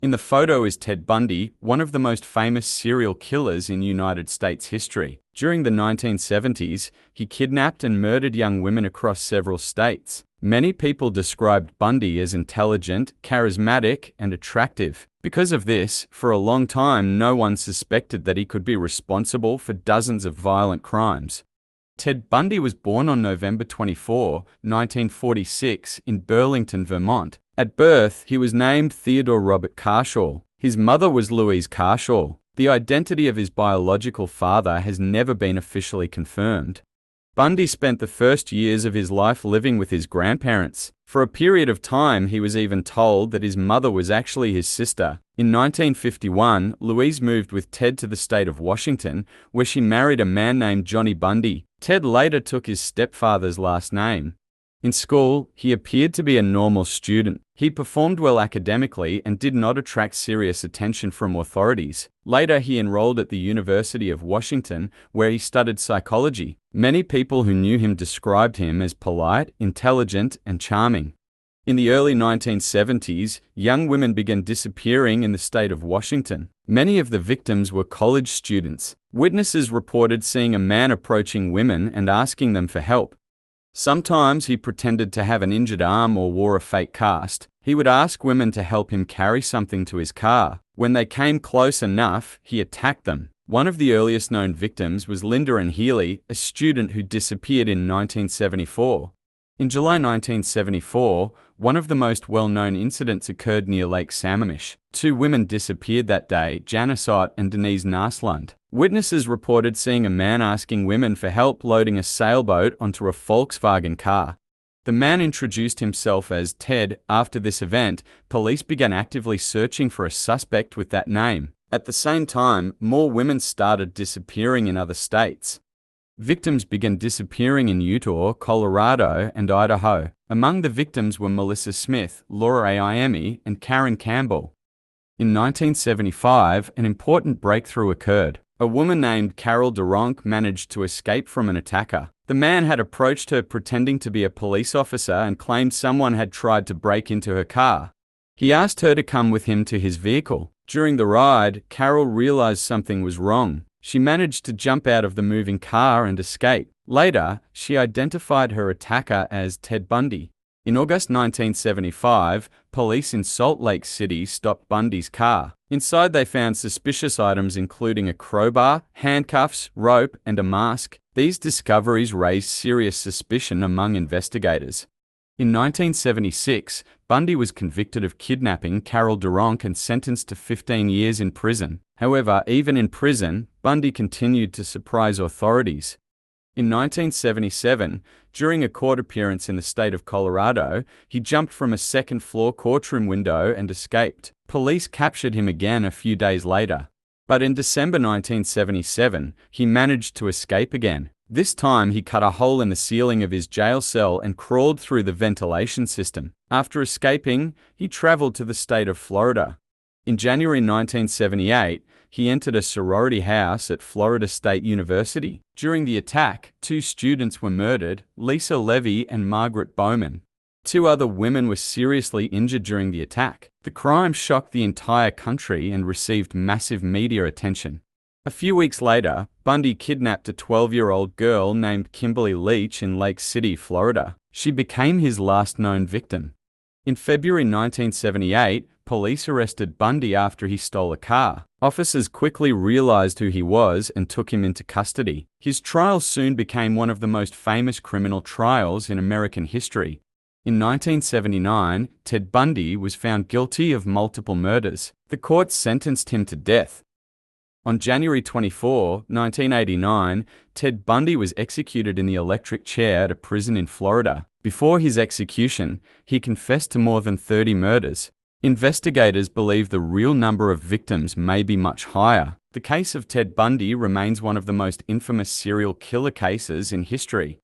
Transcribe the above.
In the photo is Ted Bundy, one of the most famous serial killers in United States history. During the 1970s, he kidnapped and murdered young women across several states. Many people described Bundy as intelligent, charismatic, and attractive. Because of this, for a long time no one suspected that he could be responsible for dozens of violent crimes. Ted Bundy was born on November 24, 1946, in Burlington, Vermont. At birth, he was named Theodore Robert Carshaw. His mother was Louise Carshaw. The identity of his biological father has never been officially confirmed. Bundy spent the first years of his life living with his grandparents. For a period of time, he was even told that his mother was actually his sister. In 1951, Louise moved with Ted to the state of Washington, where she married a man named Johnny Bundy. Ted later took his stepfather's last name. In school, he appeared to be a normal student. He performed well academically and did not attract serious attention from authorities. Later, he enrolled at the University of Washington, where he studied psychology. Many people who knew him described him as polite, intelligent, and charming. In the early 1970s, young women began disappearing in the state of Washington. Many of the victims were college students. Witnesses reported seeing a man approaching women and asking them for help. Sometimes he pretended to have an injured arm or wore a fake cast. He would ask women to help him carry something to his car. When they came close enough, he attacked them. One of the earliest known victims was Linda Ann Healy, a student who disappeared in 1974. In July 1974, one of the most well-known incidents occurred near Lake Sammamish. Two women disappeared that day, Janice Ott and Denise Naslund. Witnesses reported seeing a man asking women for help loading a sailboat onto a Volkswagen car. The man introduced himself as Ted. After this event, police began actively searching for a suspect with that name. At the same time, more women started disappearing in other states. Victims began disappearing in Utah, Colorado, and Idaho. Among the victims were Melissa Smith, Laura Aimi, and Karen Campbell. In 1975, an important breakthrough occurred. A woman named Carol DeRonk managed to escape from an attacker. The man had approached her pretending to be a police officer and claimed someone had tried to break into her car. He asked her to come with him to his vehicle. During the ride, Carol realized something was wrong. She managed to jump out of the moving car and escape. Later, she identified her attacker as Ted Bundy. In August 1975, police in Salt Lake City stopped Bundy's car. Inside they found suspicious items including a crowbar, handcuffs, rope, and a mask. These discoveries raised serious suspicion among investigators. In 1976, Bundy was convicted of kidnapping Carol DeRonk and sentenced to 15 years in prison. However, even in prison, Bundy continued to surprise authorities. In 1977, during a court appearance in the state of Colorado, he jumped from a second-floor courtroom window and escaped. Police captured him again a few days later. But in December 1977, he managed to escape again. This time, he cut a hole in the ceiling of his jail cell and crawled through the ventilation system. After escaping, he traveled to the state of Florida. In January 1978, he entered a sorority house at Florida State University. During the attack, two students were murdered, Lisa Levy and Margaret Bowman. Two other women were seriously injured during the attack. The crime shocked the entire country and received massive media attention. A few weeks later, Bundy kidnapped a 12-year-old girl named Kimberly Leach in Lake City, Florida. She became his last known victim. In February 1978, police arrested Bundy after he stole a car. Officers quickly realized who he was and took him into custody. His trial soon became one of the most famous criminal trials in American history. In 1979, Ted Bundy was found guilty of multiple murders. The court sentenced him to death. On January 24, 1989, Ted Bundy was executed in the electric chair at a prison in Florida. Before his execution, he confessed to more than 30 murders. Investigators believe the real number of victims may be much higher. The case of Ted Bundy remains one of the most infamous serial killer cases in history.